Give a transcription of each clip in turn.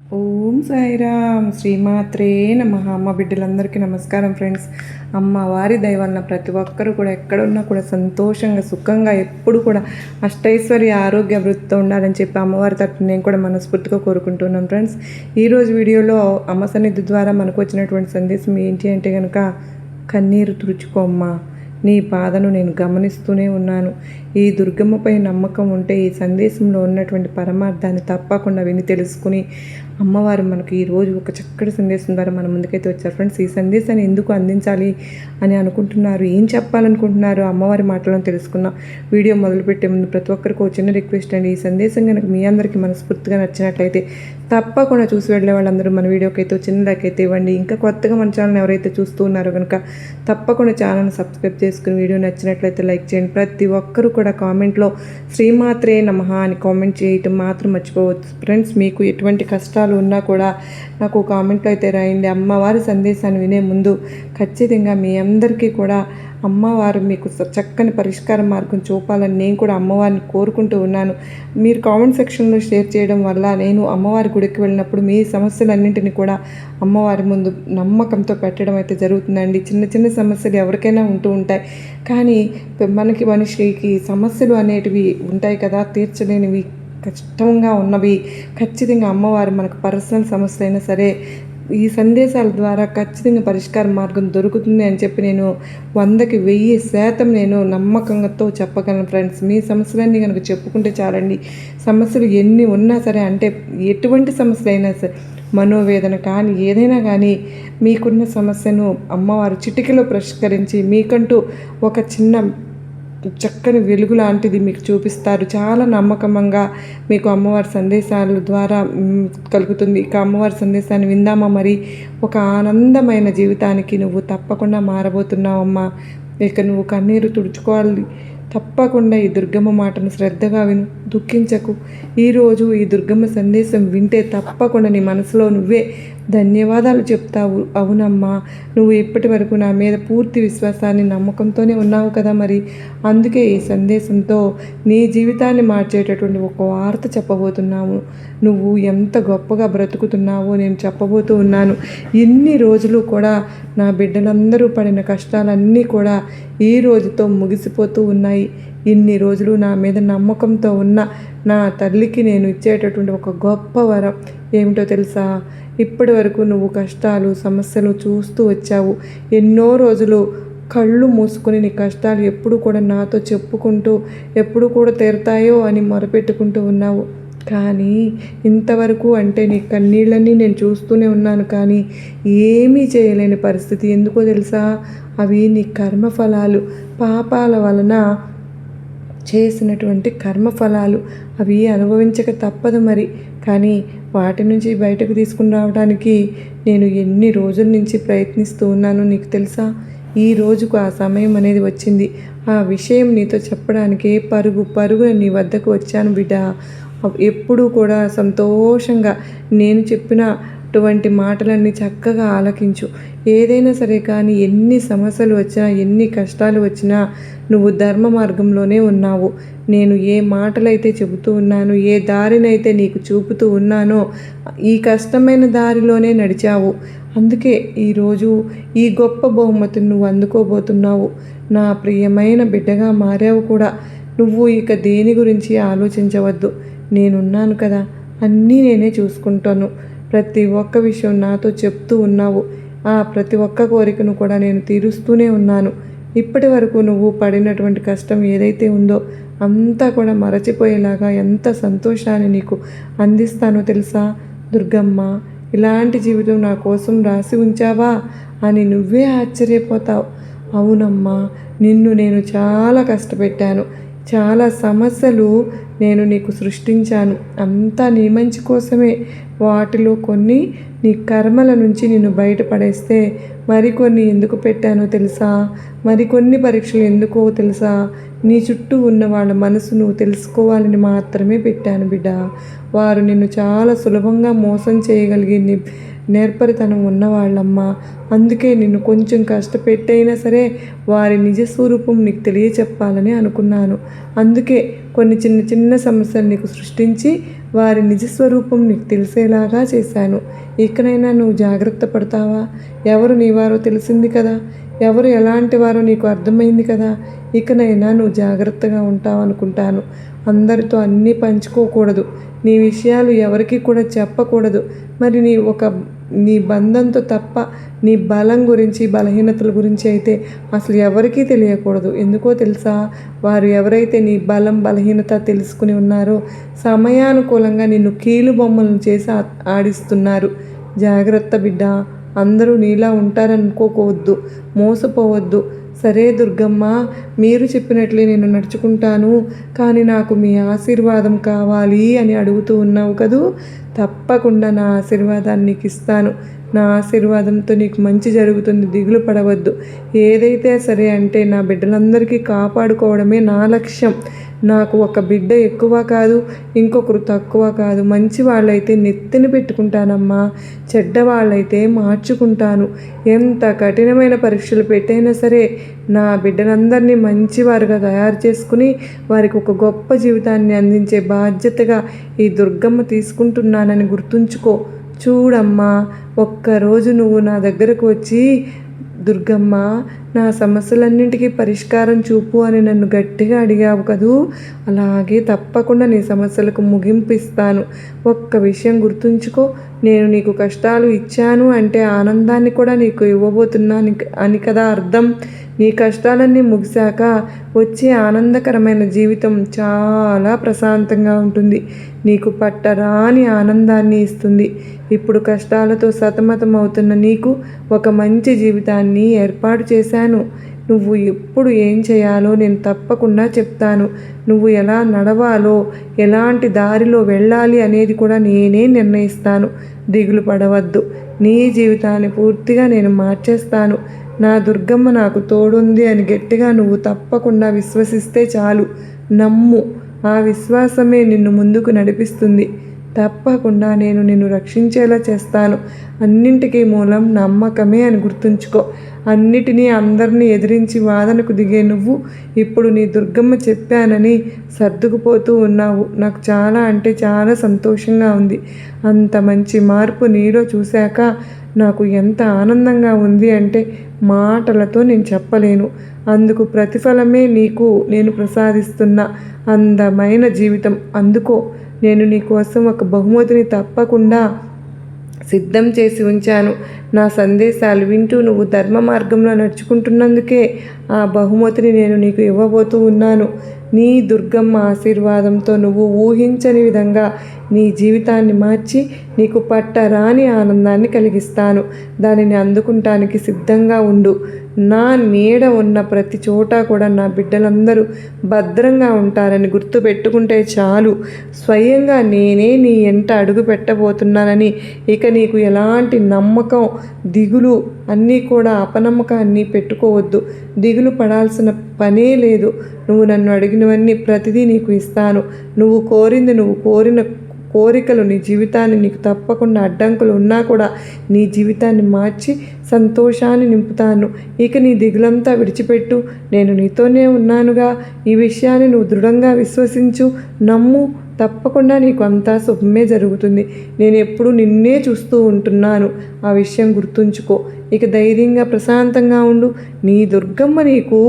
ఓం సాయిరామ్ శ్రీమాత్రే నమః. అమ్మ బిడ్డలందరికీ నమస్కారం ఫ్రెండ్స్. అమ్మవారి దయ వలన ప్రతి ఒక్కరూ కూడా ఎక్కడున్నా కూడా సంతోషంగా సుఖంగా ఎప్పుడు కూడా అష్టైశ్వర్య ఆరోగ్య అభివృద్ధితో ఉండాలని చెప్పి అమ్మవారి తరపున నేను కూడా మనస్ఫూర్తిగా కోరుకుంటున్నాను ఫ్రెండ్స్. ఈరోజు వీడియోలో అమ్మ సన్నిధి ద్వారా మనకు వచ్చినటువంటి సందేశం ఏంటి అంటే కనుక, కన్నీరు తుడుచుకో అమ్మా, నీ బాధను నేను గమనిస్తూనే ఉన్నాను. ఈ దుర్గమ్మపై నమ్మకం ఉంటే ఈ సందేశంలో ఉన్నటువంటి పరమార్థాన్ని తప్పకుండా విని తెలుసుకుని అమ్మవారు మనకు ఈరోజు ఒక చక్కటి సందేశం ద్వారా మన ముందుకైతే వచ్చారు ఫ్రెండ్స్. ఈ సందేశాన్ని ఎందుకు అందించాలి అని అనుకుంటున్నారు, ఏం చెప్పాలనుకుంటున్నారు, అమ్మవారి మాటలను తెలుసుకుందాం. వీడియో మొదలుపెట్టే ముందు ప్రతి ఒక్కరికి ఒక చిన్న రిక్వెస్ట్ అండి. ఈ సందేశం కనుక మీ అందరికీ మనస్ఫూర్తిగా నచ్చినట్లయితే తప్పకుండా చూసి వెళ్ళే వాళ్ళందరూ మన వీడియోకి అయితే చిన్న లైక్ అయితే ఇవ్వండి. ఇంకా కొత్తగా మన ఛానల్ ఎవరైతే చూస్తూ ఉన్నారో కనుక తప్పకుండా ఛానల్ని సబ్స్క్రైబ్ చేసుకుని వీడియో నచ్చినట్లయితే లైక్ చేయండి. ప్రతి ఒక్కరూ కూడా కామెంట్లో శ్రీమాత్రే నమః అని కామెంట్ చేయటం మాత్రం మర్చిపోవచ్చు ఫ్రెండ్స్. మీకు ఎటువంటి కష్టాలు ఉన్నా కూడా నాకు కామెంట్లో అయితే రాయండి. అమ్మవారి సందేశాన్ని వినే ముందు ఖచ్చితంగా మీ అందరికీ కూడా అమ్మవారు మీకు చక్కని పరిష్కార మార్గం చూపాలని నేను కూడా అమ్మవారిని కోరుకుంటూ ఉన్నాను. మీరు కామెంట్ సెక్షన్లో షేర్ చేయడం వల్ల నేను అమ్మవారి గుడికి వెళ్ళినప్పుడు మీ సమస్యలన్నింటినీ కూడా అమ్మవారి ముందు నమ్మకంతో పెట్టడం అయితే జరుగుతుందండి. చిన్న చిన్న సమస్యలు ఎవరికైనా ఉంటూ ఉంటాయి, కానీ మనిషికి సమస్యలు అనేటివి ఉంటాయి కదా, తీర్చలేనివి, కష్టంగా ఉన్నవి. ఖచ్చితంగా అమ్మవారు మనకు పర్సనల్ సమస్య అయినా సరే ఈ సందేశాల ద్వారా ఖచ్చితంగా పరిష్కార మార్గం దొరుకుతుంది అని చెప్పి నేను 100కి 1000% నేను నమ్మకంతో చెప్పగలను ఫ్రెండ్స్. మీ సమస్యలన్నీ కనుక చెప్పుకుంటే చాలండి. సమస్యలు ఎన్ని ఉన్నా సరే, అంటే ఎటువంటి సమస్యలైనా సరే, మనోవేదన కానీ ఏదైనా కానీ మీకున్న సమస్యను అమ్మవారు చిటికలో పరిష్కరించి మీకంటూ ఒక చిన్న చక్కని వెలుగు లాంటిది మీకు చూపిస్తారు. చాలా నమ్మకంగా మీకు అమ్మవారి సందేశాల ద్వారా కలుగుతుంది. ఇక అమ్మవారి సందేశాన్ని విందామా మరి? ఒక ఆనందమైన జీవితానికి నువ్వు తప్పకుండా మారబోతున్నావమ్మా. ఇక నువ్వు కన్నీరు తుడుచుకోవాలి. తప్పకుండా ఈ దుర్గమ్మ మాటను శ్రద్ధగా విను, దుఃఖించకు. ఈరోజు ఈ దుర్గమ్మ సందేశం వింటే తప్పకుండా నీ మనసులో నువ్వే ధన్యవాదాలు చెప్తావు. అవునమ్మా, నువ్వు ఇప్పటి వరకు నా మీద పూర్తి విశ్వాసాన్ని నమ్మకంతోనే ఉన్నావు కదా, మరి అందుకే ఈ సందేశంతో నీ జీవితాన్ని మార్చేటటువంటి ఒక వార్త చెప్పబోతున్నాము. నువ్వు ఎంత గొప్పగా బ్రతుకుతున్నావో నేను చెప్పబోతూ ఉన్నాను. ఇన్ని రోజులు కూడా నా బిడ్డలందరూ పడిన కష్టాలన్నీ కూడా ఈ రోజుతో ముగిసిపోతూ ఉన్నాయి. ఇన్ని రోజులు నా మీద నమ్మకంతో ఉన్న నా తల్లికి నేను ఇచ్చేటటువంటి ఒక గొప్ప వరం ఏమిటో తెలుసా? ఇప్పటి వరకు నువ్వు కష్టాలు సమస్యలు చూస్తూ వచ్చావు. ఎన్నో రోజులు కళ్ళు మూసుకొని నీ కష్టాలు ఎప్పుడు కూడా నాతో చెప్పుకుంటూ ఎప్పుడు కూడా తీరుతాయో అని మొరపెట్టుకుంటూ ఉన్నావు. కానీ ఇంతవరకు అంటే నీ కన్నీళ్ళన్నీ నేను చూస్తూనే ఉన్నాను, కానీ ఏమీ చేయలేని పరిస్థితి. ఎందుకో తెలుసా? అవి నీ కర్మఫలాలు, పాపాల వలన చేసినటువంటి కర్మఫలాలు. అవి అనుభవించక తప్పదు మరి. కానీ వాటి నుంచి బయటకు తీసుకుని రావడానికి నేను ఎన్ని రోజుల నుంచి ప్రయత్నిస్తూ ఉన్నాను నీకు తెలుసా? ఈ రోజుకు ఆ సమయం అనేది వచ్చింది. ఆ విషయం నీతో చెప్పడానికే పరుగున నీ వద్దకు వచ్చాను బిడ్డ. ఎప్పుడూ కూడా సంతోషంగా నేను చెప్పినటువంటి మాటలన్నీ చక్కగా ఆలకించు. ఏదైనా సరే కానీ ఎన్ని సమస్యలు వచ్చినా ఎన్ని కష్టాలు వచ్చినా నువ్వు ధర్మ మార్గంలోనే ఉన్నావు. నేను ఏ మాటలైతే చెబుతూ ఉన్నాను, ఏ దారినైతే నీకు చూపుతూ ఉన్నానో ఈ కష్టమైన దారిలోనే నడిచావు. అందుకే ఈరోజు ఈ గొప్ప బహుమతిని నువ్వు అందుకోబోతున్నావు. నా ప్రియమైన బిడ్డగా మారావు కూడా. నువ్వు ఇక దేని గురించి ఆలోచించవద్దు. నేనున్నాను కదా, అన్నీ నేనే చూసుకుంటాను. ప్రతి ఒక్క విషయం నాతో చెప్తూ ఉన్నావు. ఆ ప్రతి ఒక్క కోరికను కూడా నేను తీరుస్తూనే ఉన్నాను. ఇప్పటి వరకు నువ్వు పడినటువంటి కష్టం ఏదైతే ఉందో అంతా కూడా మరచిపోయేలాగా ఎంత సంతోషాన్ని నీకు అందిస్తానో తెలుసా? దుర్గమ్మ, ఇలాంటి జీవితం నా కోసం రాసి ఉంచావా అని నువ్వే ఆశ్చర్యపోతావు. అవునమ్మా, నిన్ను నేను చాలా కష్టపెట్టాను. చాలా సమస్యలు నేను నీకు సృష్టించాను. అంతా నీ మంచి కోసమే. వాటిలో కొన్ని నీ కర్మల నుంచి నిన్ను బయటపడేస్తే మరికొన్ని ఎందుకు పెట్టానో తెలుసా? మరికొన్ని పరీక్షలు ఎందుకో తెలుసా? నీ చుట్టూ ఉన్న వాళ్ళ మనసు నువ్వు తెలుసుకోవాలని మాత్రమే పెట్టాను బిడ్డ. వారు నిన్ను చాలా సులభంగా మోసం చేయగలిగి నేర్పరితనం ఉన్నవాళ్ళమ్మా. అందుకే నిన్ను కొంచెం కష్టపెట్టైనా సరే వారి నిజస్వరూపం నీకు తెలియచెప్పాలని అనుకున్నాను. అందుకే కొన్ని చిన్న చిన్న సమస్యలు నీకు సృష్టించి వారి నిజస్వరూపం నీకు తెలిసేలాగా చేశాను. ఇకనైనా నువ్వు జాగ్రత్త పడతావా? ఎవరు నీవారో తెలిసింది కదా, ఎవరు ఎలాంటి వారో నీకు అర్థమైంది కదా. ఇకనైనా నువ్వు జాగ్రత్తగా ఉంటావు అనుకుంటాను. అందరితో అన్నీ పంచుకోకూడదు, నీ విషయాలు ఎవరికి కూడా చెప్పకూడదు. మరి నీ బంధంతో తప్ప నీ బలం గురించి బలహీనతల గురించి అయితే అసలు ఎవరికీ తెలియకూడదు. ఎందుకో తెలుసా? వారు ఎవరైతే నీ బలం బలహీనత తెలుసుకుని ఉన్నారో సమయానుకూలంగా నిన్ను కీలు బొమ్మలను చేసి ఆడిస్తున్నారు. జాగ్రత్త బిడ్డ. అందరూ నీలా ఉంటారనుకోవద్దు, మోసపోవద్దు. సరే దుర్గమ్మ, మీరు చెప్పినట్లే నేను నడుచుకుంటాను, కానీ నాకు మీ ఆశీర్వాదం కావాలి అని అడుగుతూ ఉన్నావు కదూ. తప్పకుండా నా ఆశీర్వాదాన్ని నీకు ఇస్తాను. నా ఆశీర్వాదంతో నీకు మంచి జరుగుతుంది, దిగులు పడవద్దు. ఏదైతే సరే అంటే నా బిడ్డలందరికీ కాపాడుకోవడమే నా లక్ష్యం. నాకు ఒక బిడ్డ ఎక్కువ కాదు, ఇంకొకరు తక్కువ కాదు. మంచి వాళ్ళైతే నెత్తిన పెట్టుకుంటానమ్మా, చెడ్డవాళ్ళైతే మార్చుకుంటాను. ఎంత కఠినమైన పరీక్షలు పెట్టైనా సరే నా బిడ్డలందరినీ మంచివారుగా తయారు చేసుకుని వారికి ఒక గొప్ప జీవితాన్ని అందించే బాధ్యతగా ఈ దుర్గమ్మ తీసుకుంటున్నానని గుర్తుంచుకో. చూడమ్మా, ఒక్కరోజు నువ్వు నా దగ్గరకు వచ్చి దుర్గమ్మ, నా సమస్యలన్నింటికీ పరిష్కారం చూపు అని నన్ను గట్టిగా అడిగావు కదూ. అలాగే తప్పకుండా నీ సమస్యలకు ముగింపు ఇస్తాను. ఒక్క విషయం గుర్తుంచుకో, నేను నీకు కష్టాలు ఇచ్చాను అంటే ఆనందాన్ని కూడా నీకు ఇవ్వబోతున్నాను అని కదా అర్థం. నీ కష్టాలన్నీ ముగిశాక వచ్చే ఆనందకరమైన జీవితం చాలా ప్రశాంతంగా ఉంటుంది, నీకు పట్టరాని ఆనందాన్ని ఇస్తుంది. ఇప్పుడు కష్టాలతో సతమతం అవుతున్న నీకు ఒక మంచి జీవితాన్ని ఏర్పాటు చేశాను. నువ్వు ఎప్పుడు ఏం చేయాలో నేను తప్పకుండా చెప్తాను. నువ్వు ఎలా నడవాలో, ఎలాంటి దారిలో వెళ్ళాలి అనేది కూడా నేనే నిర్ణయిస్తాను. దిగులు పడవద్దు, నీ జీవితాన్ని పూర్తిగా నేను మార్చేస్తాను. నా దుర్గమ్మ నాకు తోడుంది అని గట్టిగా నువ్వు తప్పకుండా విశ్వసిస్తే చాలు. నమ్ము, ఆ విశ్వాసమే నిన్ను ముందుకు నడిపిస్తుంది. తప్పకుండా నేను నిన్ను రక్షించేలా చేస్తాను. అన్నింటికీ మూలం నమ్మకమే అని గుర్తుంచుకో. అన్నిటినీ అందరినీ ఎదిరించి వాదనకు దిగే నువ్వు ఇప్పుడు నీ దుర్గమ్మ చెప్పానని సర్దుకుపోతూ ఉన్నావు. నాకు చాలా అంటే చాలా సంతోషంగా ఉంది. అంత మంచి మార్పు నీలో చూశాక నాకు ఎంత ఆనందంగా ఉంది అంటే మాటలతో నేను చెప్పలేను. అందుకు ప్రతిఫలమే నీకు నేను ప్రసాదిస్తున్న అందమైన జీవితం. అందుకో, నేను నీ కోసం ఒక బహుమతిని తప్పకుండా సిద్ధం చేసి ఉంచాను. నా సందేశాలు వింటూ నువ్వు ధర్మ మార్గంలో నడుచుకుంటున్నందుకే ఆ బహుమతిని నేను నీకు ఇవ్వబోతూ ఉన్నాను. నీ దుర్గమ్మ ఆశీర్వాదంతో నువ్వు ఊహించని విధంగా నీ జీవితాన్ని మార్చి నీకు పట్టరాని ఆనందాన్ని కలిగిస్తాను. దానిని అందుకుంటానికి సిద్ధంగా ఉండు. నా నీడ ఉన్న ప్రతి చోట కూడా నా బిడ్డలందరూ భద్రంగా ఉంటారని గుర్తుపెట్టుకుంటే చాలు. స్వయంగా నేనే నీ ఎంట అడుగు పెట్టబోతున్నానని ఇక నీకు ఎలాంటి నమ్మకం, దిగులు అన్నీ కూడా అపనమ్మకాన్ని పెట్టుకోవద్దు. దిగులు పడాల్సిన పనే లేదు. నువ్వు నన్ను అడిగినవన్నీ ప్రతిదీ నీకు ఇస్తాను. నువ్వు కోరింది, నువ్వు కోరిన కోరికలు నీ జీవితాన్ని, నీకు తప్పకుండా అడ్డంకులు ఉన్నా కూడా నీ జీవితాన్ని మార్చి సంతోషాన్ని నింపుతాను. ఇక నీ దిగులంతా విడిచిపెట్టు, నేను నీతోనే ఉన్నానుగా. ఈ విషయాన్ని నువ్వు దృఢంగా విశ్వసించు, నమ్ము. తప్పకుండా నీకు అంతా శుభమే జరుగుతుంది. నేను ఎప్పుడు నిన్నే చూస్తూ ఉంటున్నాను, ఆ విషయం గుర్తుంచుకో. ఇక ధైర్యంగా ప్రశాంతంగా ఉండు. నీ దుర్గమ్మ నీకు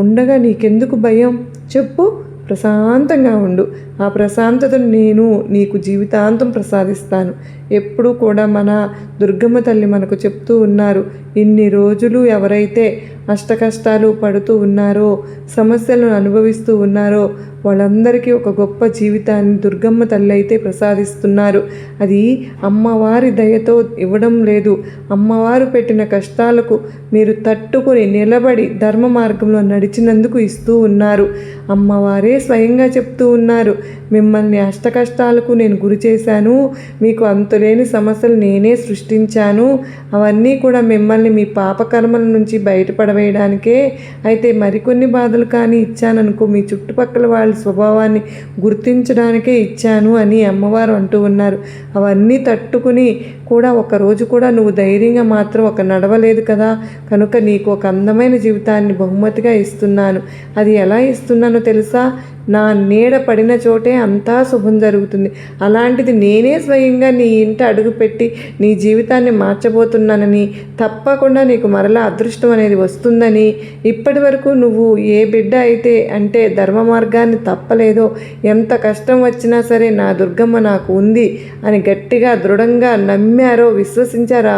ఉండగా నీకెందుకు భయం చెప్పు? ప్రశాంతంగా ఉండు. ఆ ప్రశాంతతను నేను నీకు జీవితాంతం ప్రసాదిస్తాను. ఎప్పుడూ కూడా మన దుర్గమ్మ తల్లి మనకు చెప్తూ ఉన్నారు, ఇన్ని రోజులు ఎవరైతే అష్టకష్టాలు పడుతూ ఉన్నారో, సమస్యలను అనుభవిస్తూ ఉన్నారో వాళ్ళందరికీ ఒక గొప్ప జీవితాన్ని దుర్గమ్మ తల్లి అయితే ప్రసాదిస్తున్నారు. అది అమ్మవారి దయతో ఇవ్వడం లేదు. అమ్మవారు పెట్టిన కష్టాలకు మీరు తట్టుకుని నిలబడి ధర్మ మార్గంలో నడిచినందుకు ఇస్తూ ఉన్నారు. అమ్మవారే స్వయంగా చెప్తూ ఉన్నారు, మిమ్మల్ని అష్టకష్టాలకు నేను గురి చేశాను, మీకు అంతులేని సమస్యలు నేనే సృష్టించాను, అవన్నీ కూడా మిమ్మల్ని మీ పాపకర్మల నుంచి బయటపడవేయడానికే. అయితే మరికొన్ని బాధలు కానీ ఇచ్చాననుకో, మీ చుట్టుపక్కల వాళ్ళ స్వభావాన్ని గుర్తించడానికే ఇచ్చాను అని అమ్మవారు అంటూ ఉన్నారు. అవన్నీ తట్టుకుని కూడా ఒకరోజు కూడా నువ్వు ధైర్యంగా మాత్రం నడవలేదు కదా, కనుక నీకు ఒక అందమైన జీవితాన్ని బహుమతిగా ఇస్తున్నాను. అది ఎలా ఇస్తున్నానో తెలుసా? నా నీడ పడిన చోటే అంతా శుభం జరుగుతుంది. అలాంటిది నేనే స్వయంగా నీ ఇంట అడుగుపెట్టి నీ జీవితాన్ని మార్చబోతున్నానని, తప్పకుండా నీకు మరలా అదృష్టం అనేది వస్తుందని, ఇప్పటి వరకు నువ్వు ఏ బిడ్డ అయితే అంటే ధర్మ మార్గాన్ని తప్పలేదో, ఎంత కష్టం వచ్చినా సరే నా దుర్గమ్మ నాకు ఉంది అని గట్టిగా దృఢంగా నమ్మారో, విశ్వసించారో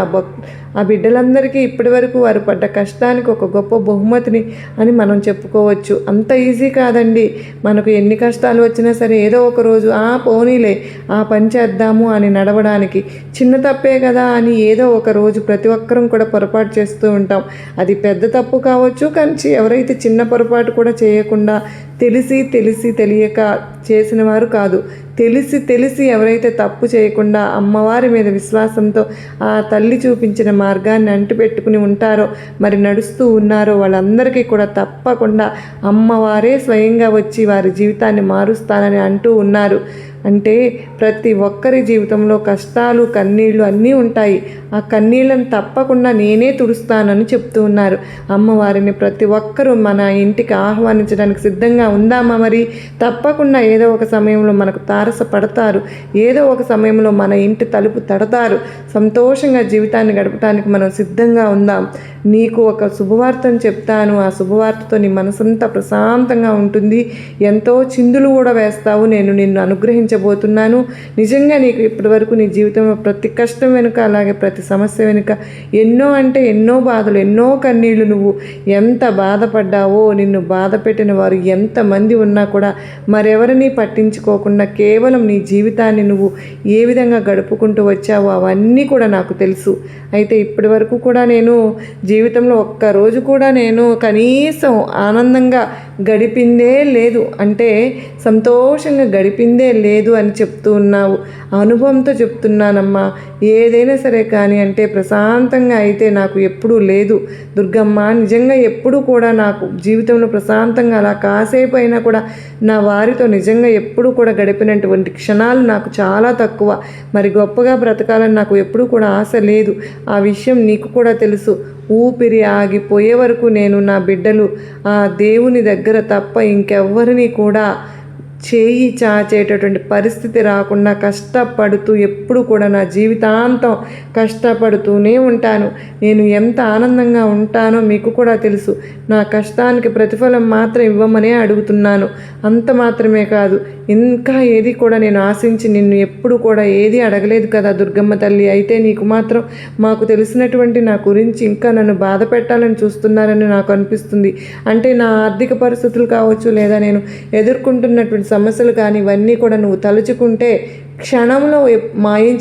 ఆ బిడ్డలందరికీ ఇప్పటి వరకు వారు పడ్డ కష్టానికి ఒక గొప్ప బహుమతిని అని మనం చెప్పుకోవచ్చు. అంత ఈజీ కాదండి. మనకు ఎన్ని కష్టాలు వచ్చినా సరే ఏదో ఒక రోజు పోనీలే ఆ పని చేద్దాము అని నడవడానికి, చిన్న తప్పే కదా అని ఏదో ఒక రోజు ప్రతి ఒక్కరం కూడా పొరపాటు చేస్తూ ఉంటాం. అది పెద్ద తప్పు కావచ్చు, కానీ ఎవరైతే చిన్న పొరపాటు కూడా చేయకుండా తెలిసి తెలియక చేసిన వారు కాదు, తెలిసి ఎవరైతే తప్పు చేయకుండా అమ్మవారి మీద విశ్వాసంతో ఆ తల్లి చూపించిన మార్గాన్ని అంటిపెట్టుకుని ఉంటారో, మరి నడుస్తూ ఉన్నారో, వాళ్ళందరికీ కూడా తప్పకుండా అమ్మవారే స్వయంగా వచ్చి వారి జీవితాన్ని మారుస్తానని అంటూ ఉన్నారు. అంటే ప్రతి ఒక్కరి జీవితంలో కష్టాలు, కన్నీళ్ళు అన్నీ ఉంటాయి. ఆ కన్నీళ్ళను తప్పకుండా నేనే తుడుస్తానని చెప్తూ ఉన్నారు. అమ్మవారిని ప్రతి ఒక్కరూ మన ఇంటికి ఆహ్వానించడానికి సిద్ధంగా ఉందామా? మరి తప్పకుండా ఏదో ఒక సమయంలో మనకు తారసపడతారు, ఏదో ఒక సమయంలో మన ఇంటి తలుపు తడతారు. సంతోషంగా జీవితాన్ని గడపడానికి మనం సిద్ధంగా ఉందాం. నీకు ఒక శుభవార్తను చెప్తాను. ఆ శుభవార్తతో నీ మనసంతా ప్రశాంతంగా ఉంటుంది. ఎంతో చిందులు కూడా వేస్తావు. నేను నిన్ను అనుగ్రహించబోతున్నాను. నిజంగా నీకు ఇప్పటివరకు నీ జీవితంలో ప్రతి కష్టం వెనుక, అలాగే ప్రతి సమస్య వెనుక ఎన్నో అంటే ఎన్నో బాధలు, ఎన్నో కన్నీళ్లు, నువ్వు ఎంత బాధపడ్డావో, నిన్ను బాధ పెట్టిన వారు ఎంతమంది ఉన్నా కూడా మరెవరిని పట్టించుకోకుండా కేవలం నీ జీవితాన్ని నువ్వు ఏ విధంగా గడుపుకుంటూ వచ్చావో అవన్నీ కూడా నాకు తెలుసు. అయితే ఇప్పటి వరకు కూడా నేను జీవితంలో ఒక్కరోజు కూడా నేను కనీసం ఆనందంగా గడిపిందే లేదు, అంటే సంతోషంగా గడిపిందే లేదు అని చెప్తూ ఉన్నావు. అనుభవంతో చెప్తున్నానమ్మా. ఏదైనా సరే కానీ అంటే ప్రశాంతంగా అయితే నాకు ఎప్పుడూ లేదు దుర్గమ్మ. నిజంగా ఎప్పుడూ కూడా నాకు జీవితంలో ప్రశాంతంగా అలా కాసేపు అయినా కూడా నా వారితో నిజంగా ఎప్పుడూ కూడా గడిపినటువంటి క్షణాలు నాకు చాలా తక్కువ. మరి గొప్పగా బ్రతకాలని నాకు ఎప్పుడూ కూడా ఆశ లేదు. ఆ విషయం నీకు కూడా తెలుసు. ఊపిరి ఆగిపోయే వరకు నేను నా బిడ్డలు ఆ దేవుని దగ్గర తప్ప ఇంకెవ్వరిని కూడా చేయి చాచేటటువంటి పరిస్థితి రాకుండా కష్టపడుతూ ఎప్పుడు కూడా నా జీవితాంతం కష్టపడుతూనే ఉంటాను. నేను ఎంత ఆనందంగా ఉంటానో మీకు కూడా తెలుసు. నా కష్టానికి ప్రతిఫలం మాత్రం ఇవ్వమనే అడుగుతున్నాను. అంత మాత్రమే కాదు, ఇంకా ఏది కూడా నేను ఆశించి నిన్ను ఎప్పుడు కూడా ఏది అడగలేదు కదా దుర్గమ్మ తల్లి. అయితే నీకు మాత్రం మాకు తెలిసినటువంటి నా గురించి ఇంకా నన్ను బాధ పెట్టాలని చూస్తున్నారని నాకు అనిపిస్తుంది. అంటే నా ఆర్థిక పరిస్థితులు కావచ్చు, లేదా నేను ఎదుర్కొంటున్నటువంటి సమస్యలు కానీ, ఇవన్నీ కూడా నువ్వు తలుచుకుంటే క్షణంలో మాయం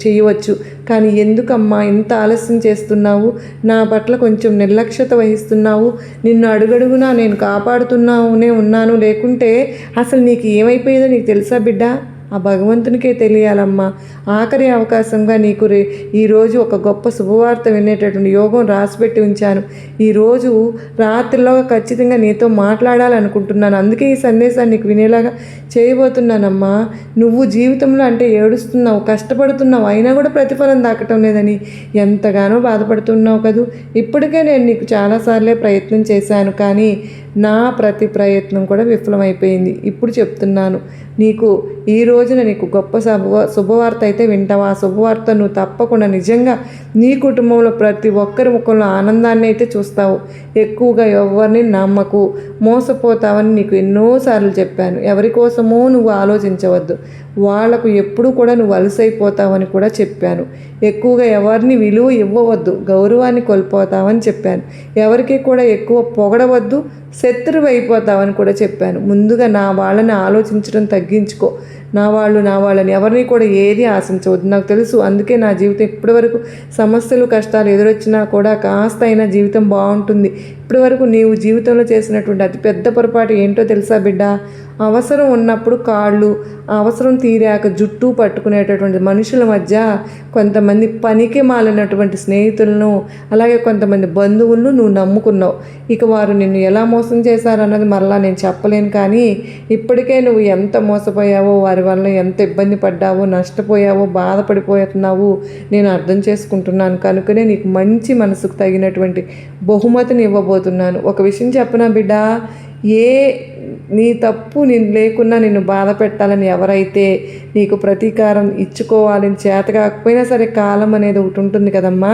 చేయవచ్చు. కానీ ఎందుకమ్మా ఇంత ఆలస్యం చేస్తున్నావు? నా పట్ల కొంచెం నిర్లక్ష్యత వహిస్తున్నావు. నిన్ను అడుగడుగునా నేను కాపాడుతున్నావునే ఉన్నాను. లేకుంటే అసలు నీకు ఏమైపోయేదో నీకు తెలుసా బిడ్డ? ఆ భగవంతునికే తెలియాలమ్మా. ఆఖరి అవకాశంగా నీకు ఈరోజు ఒక గొప్ప శుభవార్త వినేటటువంటి యోగం రాసిపెట్టి ఉంచాను. ఈరోజు రాత్రిలో ఖచ్చితంగా నీతో మాట్లాడాలనుకుంటున్నాను. అందుకే ఈ సందేశాన్ని నీకు వినేలాగా చేయబోతున్నానమ్మా. నువ్వు జీవితంలో అంటే ఏడుస్తున్నావు, కష్టపడుతున్నావు, అయినా కూడా ప్రతిఫలం దాకటం లేదని ఎంతగానో బాధపడుతున్నావు కదూ. ఇప్పటికే నేను నీకు చాలాసార్లే ప్రయత్నం చేశాను, కానీ నా ప్రతి ప్రయత్నం కూడా విఫలమైపోయింది. ఇప్పుడు చెప్తున్నాను, నీకు ఈ రోజున నీకు గొప్ప శుభవార్త అయితే వింటావు. ఆ శుభవార్త నువ్వు తప్పకుండా నిజంగా నీ కుటుంబంలో ప్రతి ఒక్కరి ముఖంలో ఆనందాన్ని అయితే చూస్తావు. ఎక్కువగా ఎవరిని నమ్మకు, మోసపోతావని నీకు ఎన్నోసార్లు చెప్పాను. ఎవరి కోసమో నువ్వు ఆలోచించవద్దు, వాళ్లకు ఎప్పుడు కూడా నువ్వు అలసైపోతావని కూడా చెప్పాను. ఎక్కువగా ఎవరిని విలువ ఇవ్వవద్దు, గౌరవాన్ని కోల్పోతావని చెప్పాను. ఎవరికి కూడా ఎక్కువ పొగడవద్దు, శత్రువు అయిపోతావని కూడా చెప్పాను. ముందుగా నా వాళ్ళని ఆలోచించడం తగ్గించుకో. నా వాళ్ళని ఎవరిని కూడా ఏది ఆశించవద్దు. నాకు తెలుసు, అందుకే నా జీవితం ఇప్పటివరకు సమస్యలు కష్టాలు ఎదురొచ్చినా కూడా కాస్త అయినా జీవితం బాగుంటుంది. ఇప్పటివరకు నీవు జీవితంలో చేసినటువంటి అతిపెద్ద పొరపాటు ఏంటో తెలుసా బిడ్డ? అవసరం ఉన్నప్పుడు కాళ్ళు, అవసరం తీరాక జుట్టు పట్టుకునేటటువంటి మనుషుల మధ్య కొంతమంది పనికి మాలినటువంటి స్నేహితులను, అలాగే కొంతమంది బంధువులను నువ్వు నమ్ముకున్నావు. ఇక వారు నిన్ను ఎలా మోసం చేశారన్నది మరలా నేను చెప్పలేను, కానీ ఇప్పటికే నువ్వు ఎంత మోసపోయావో, వారి వల్ల ఎంత ఇబ్బంది పడ్డావో, నష్టపోయావో, బాధపడిపోతున్నావు నేను అర్థం చేసుకుంటున్నాను. కనుకనే నీకు మంచి మనసుకు తగినటువంటి బహుమతిని ఇవ్వబోతున్నాను. ఒక విషయం చెప్పనా బిడ్డ, నీ తప్పు నేను లేకున్నా నిన్ను బాధ పెట్టాలని ఎవరైతే నీకు ప్రతీకారం ఇచ్చుకోవాలని చేత కాకపోయినా సరే, కాలం అనేది ఒకటి ఉంటుంది కదమ్మా,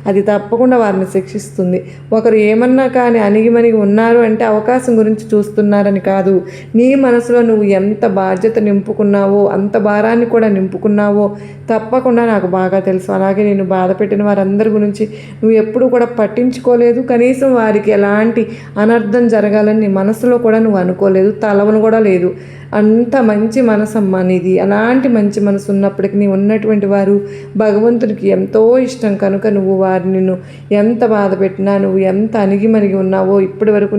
అది తప్పకుండా వారిని శిక్షిస్తుంది. ఒకరు ఏమన్నా కానీ అణిగిమణిగి ఉన్నారు అంటే అవకాశం గురించి చూస్తున్నారని కాదు. నీ మనసులో నువ్వు ఎంత బాధ్యత నింపుకున్నావో, అంత భారాన్ని కూడా నింపుకున్నావో తప్పకుండా నాకు బాగా తెలుసు. అలాగే నేను బాధ పెట్టిన వారందరి గురించి నువ్వు ఎప్పుడు కూడా పట్టించుకోలేదు. కనీసం వారికి ఎలాంటి అనర్థం జరగాలని నీ మనసులో కూడా నువ్వు అనుకోలేదు, తలవను కూడా లేదు. అంత మంచి మనసమ్మా నీది. అలాంటి మంచి మనసు ఉన్నప్పటికీ నీ ఉన్నటువంటి వారు భగవంతుడికి ఎంతో ఇష్టం కనుక నువ్వు నిన్ను ఎంత బాధ పెట్టినా, నువ్వు ఎంత అణిగిమణిగి ఉన్నావో, ఇప్పటి వరకు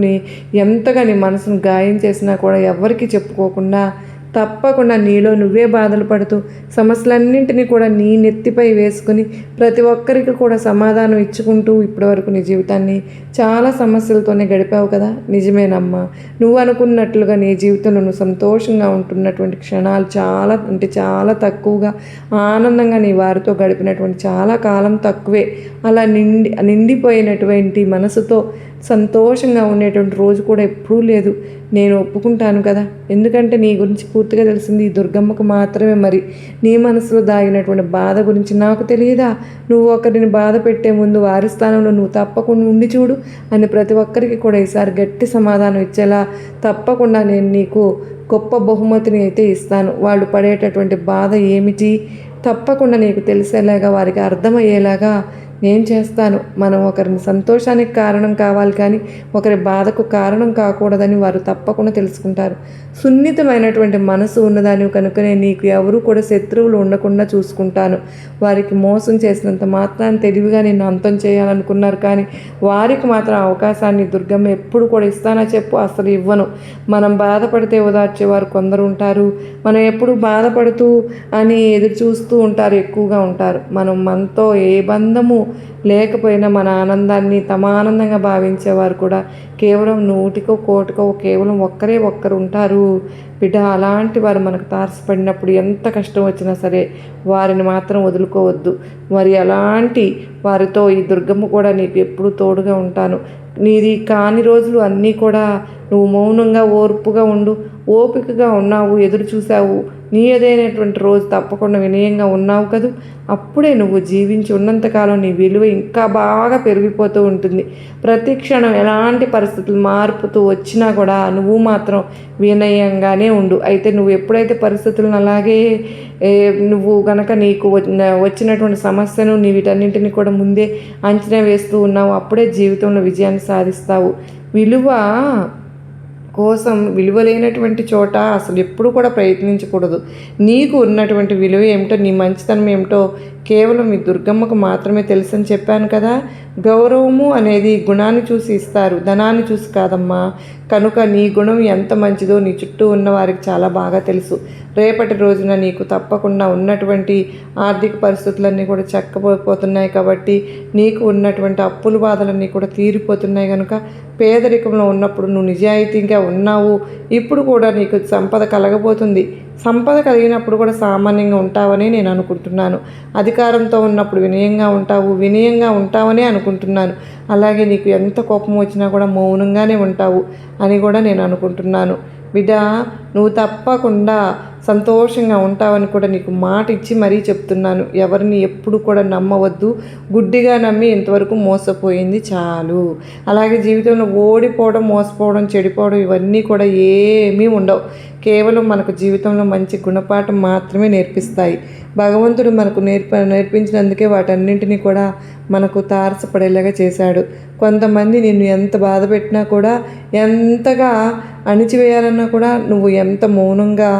ఎంతగా నీ మనసును గాయం చేసినా కూడా ఎవరికి చెప్పుకోకుండా తప్పకుండా నీలో నువ్వే బాధలు పడుతూ సమస్యలన్నింటినీ కూడా నీ నెత్తిపై వేసుకుని ప్రతి ఒక్కరికి కూడా సమాధానం ఇచ్చుకుంటూ ఇప్పటివరకు నీ జీవితాన్ని చాలా సమస్యలతోనే గడిపావు కదా. నిజమేనమ్మా, నువ్వు అనుకున్నట్లుగా నీ జీవితంలో నువ్వు సంతోషంగా ఉంటున్నటువంటి క్షణాలు చాలా అంటే చాలా తక్కువగా, ఆనందంగా నీ వారితో గడిపినటువంటి చాలా కాలం తక్కువే. అలా నిండిపోయినటువంటి మనసుతో సంతోషంగా ఉండేటువంటి రోజు కూడా ఎప్పుడూ లేదు. నేను ఒప్పుకుంటాను కదా, ఎందుకంటే నీ గురించి పూర్తిగా తెలిసింది ఈ దుర్గమ్మకు మాత్రమే. మరి నీ మనసులో దాగినటువంటి బాధ గురించి నాకు తెలియదా? నువ్వు ఒకరిని బాధ పెట్టే ముందు వారి స్థానంలో నువ్వు తప్పకుండా ఉండి చూడు అని ప్రతి ఒక్కరికి కూడా ఈసారి గట్టి సమాధానం ఇచ్చేలా తప్పకుండా నేను నీకు గొప్ప బహుమతిని అయితే ఇస్తాను. వాళ్ళు పడేటటువంటి బాధ ఏమిటి తప్పకుండా నీకు తెలిసేలాగా, వారికి అర్థమయ్యేలాగా నేను చేస్తాను. మనం ఒకరిని సంతోషానికి కారణం కావాలి కానీ ఒకరి బాధకు కారణం కాకూడదని వారు తప్పకుండా తెలుసుకుంటారు. సున్నితమైనటువంటి మనసు ఉన్నదాని కనుకనే నీకు ఎవరు కూడా శత్రువులు ఉండకుండా చూసుకుంటాను. వారికి మోసం చేసినంత మాత్రాన్ని తెలివిగా నిన్ను అంతం చేయాలనుకున్నారు, కానీ వారికి మాత్రం అవకాశాన్ని దుర్గమ్మ ఎప్పుడు కూడా ఇస్తానా చెప్పు? అసలు ఇవ్వను. మనం బాధపడితే ఓదార్చేవారు కొందరు ఉంటారు, మనం ఎప్పుడు బాధపడుతూ అని ఎదురు చూస్తూ ఉంటారు, ఎక్కువగా ఉంటారు. మనతో ఏ బంధము లేకపోయినా మన ఆనందాన్ని తమ ఆనందంగా భావించేవారు కూడా కేవలం 100కో 1,00,00,000కో కేవలం ఒక్కరు ఉంటారు బిడ్డ. అలాంటి వారు మనకు తారసపడినప్పుడు ఎంత కష్టం వచ్చినా సరే వారిని మాత్రం వదులుకోవద్దు. మరి అలాంటి వారితో ఈ దుర్గమ్మ కూడా నీకు ఎప్పుడు తోడుగా ఉంటాను. నీది కాని రోజులు అన్నీ కూడా నువ్వు మౌనంగా ఓర్పుగా ఉండు, ఓపికగా ఉన్నావు, ఎదురు చూసావు. నీ ఏదైనటువంటి రోజు తప్పకుండా వినయంగా ఉన్నావు కదూ, అప్పుడే నువ్వు జీవించి ఉన్నంతకాలం నీ విలువ ఇంకా బాగా పెరిగిపోతూ ఉంటుంది. ప్రతి క్షణం ఎలాంటి పరిస్థితులు మార్పుతూ వచ్చినా కూడా నువ్వు మాత్రం వినయంగానే ఉండు. అయితే నువ్వు ఎప్పుడైతే పరిస్థితులను అలాగే నువ్వు కనుక నీకు వచ్చినటువంటి సమస్యను నీ వీటన్నింటినీ కూడా ముందే అంచనా వేస్తూ ఉన్నావు, అప్పుడే జీవితంలో విజయాన్ని సాధిస్తావు. విలువ కోసం విలువలేనటువంటి చోట అసలు ఎప్పుడు కూడా ప్రయత్నించకూడదు. నీకు ఉన్నటువంటి విలువ ఏమిటో, నీ మంచితనం ఏమిటో కేవలం ఈ దుర్గమ్మకు మాత్రమే తెలుసని చెప్పాను కదా. గౌరవము అనేది గుణాన్ని చూసి ఇస్తారు, ధనాన్ని చూసి కాదమ్మా. కనుక నీ గుణం ఎంత మంచిదో నీ చుట్టూ ఉన్న వారికి చాలా బాగా తెలుసు. రేపటి రోజున నీకు తప్పకుండా ఉన్నటువంటి ఆర్థిక పరిస్థితులన్నీ కూడా చక్కబోతున్నాయి కాబట్టి, నీకు ఉన్నటువంటి అప్పుల బాధలన్నీ కూడా తీరిపోతున్నాయి. కనుక పేదరికంలో ఉన్నప్పుడు నువ్వు నిజాయితీగా ఉన్నావు, ఇప్పుడు కూడా నీకు సంపద కలగబోతుంది. సంపద కలిగినప్పుడు కూడా సామాన్యంగా ఉంటావని నేను అనుకుంటున్నాను. అధికారంతో ఉన్నప్పుడు వినయంగా ఉంటావని అనుకుంటున్నాను. అలాగే నీకు ఎంత కోపం వచ్చినా కూడా మౌనంగానే ఉంటావు అని కూడా నేను అనుకుంటున్నాను. బిడ్డ, నువ్వు తప్పకుండా సంతోషంగా ఉంటావని కూడా నీకు మాట ఇచ్చి మరీ చెప్తున్నాను. ఎవరిని ఎప్పుడు కూడా నమ్మవద్దు. గుడ్డిగా నమ్మి ఇంతవరకు మోసపోయింది చాలు. అలాగే జీవితంలో ఓడిపోవడం, మోసపోవడం, చెడిపోవడం ఇవన్నీ కూడా ఏమీ ఉండవు. కేవలం మనకు జీవితంలో మంచి గుణపాఠం మాత్రమే నేర్పిస్తాయి. భగవంతుడు మనకు నేర్పించినందుకే వాటన్నింటినీ కూడా మనకు తారసపడేలాగా చేశాడు. కొంతమంది నిన్ను ఎంత బాధ పెట్టినా కూడా, ఎంతగా అణిచివేయాలన్నా కూడా నువ్వు ఎంత మౌనంగా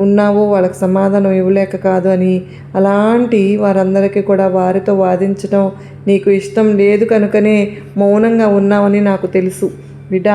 ఉన్నావో వాళ్ళకి సమాధానం ఇవ్వలేక కాదు అని, అలాంటి వారందరికీ కూడా వారితో వాదించడం నీకు ఇష్టం లేదు కనుకనే మౌనంగా ఉన్నావని నాకు తెలుసు. బిడ్డ,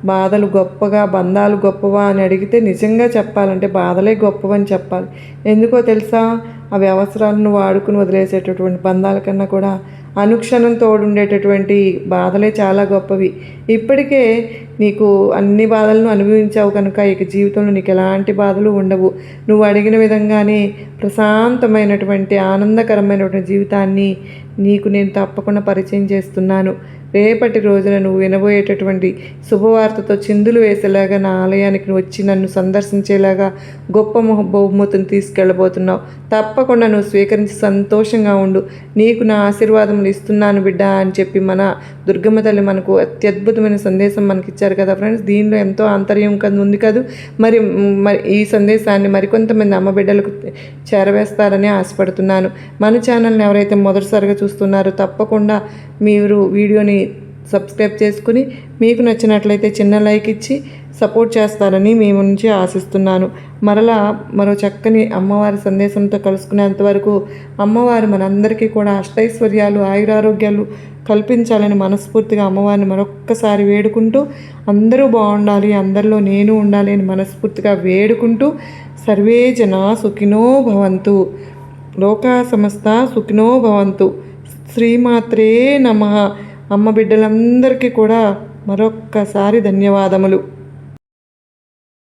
బాధలు గొప్పగా బంధాలు గొప్పవా అని అడిగితే నిజంగా చెప్పాలంటే బాధలే గొప్పవని చెప్పాలి. ఎందుకో తెలుసా? అవి అవసరాలను వాడుకుని వదిలేసేటటువంటి బంధాల కన్నా కూడా అనుక్షణం తోడుండేటటువంటి బాధలే చాలా గొప్పవి. ఇప్పటికే నీకు అన్ని బాధలను అనుభవించావు కనుక ఇక జీవితంలో నీకు ఎలాంటి బాధలు ఉండవు. నువ్వు అడిగిన విధంగానే ప్రశాంతమైనటువంటి ఆనందకరమైనటువంటి జీవితాన్ని నీకు నేను తప్పకుండా పరిచయం చేస్తున్నాను. రేపటి రోజున నువ్వు వినబోయేటటువంటి శుభవార్తతో చిందులు వేసేలాగా నా ఆలయానికి నువ్వు వచ్చి నన్ను సందర్శించేలాగా గొప్ప బహుమతిని తీసుకెళ్ళబోతున్నావు. తప్పకుండా నువ్వు స్వీకరించి సంతోషంగా ఉండు. నీకు నా ఆశీర్వాదములు ఇస్తున్నాను బిడ్డ అని చెప్పి మన దుర్గమ్మ తల్లి మనకు అత్యద్భుతమైన సందేశం మనకి ఇచ్చారు కదా ఫ్రెండ్స్. దీనిలో ఎంతో ఆంతర్యం ఉంది కదా. మరి ఈ సందేశాన్ని మరికొంతమంది అమ్మ బిడ్డలకు చేరవేస్తారని ఆశపడుతున్నాను. మన ఛానల్ని ఎవరైతే మొదటిసారిగా చూస్తున్నారో తప్పకుండా మీరు వీడియోని సబ్స్క్రైబ్ చేసుకుని మీకు నచ్చినట్లయితే చిన్న లైక్ ఇచ్చి సపోర్ట్ చేస్తారని మీ నుంచి ఆశిస్తున్నాను. మరో చక్కని అమ్మవారి సందేశంతో కలుసుకునేంతవరకు అమ్మవారు మనందరికీ కూడా అష్టైశ్వర్యాలు ఆయురారోగ్యాలు కల్పించాలని మనస్ఫూర్తిగా అమ్మవారిని మరొక్కసారి వేడుకుంటూ అందరూ బాగుండాలి, అందరిలో నేను ఉండాలి అని మనస్ఫూర్తిగా వేడుకుంటూ సర్వే జనా సుఖినో భవంతు, లోకా సమస్త సుఖినో భవంతు. శ్రీమాత్రే నమః. అమ్మ బిడ్డలందరికీ కూడా మరొక్కసారి ధన్యవాదములు.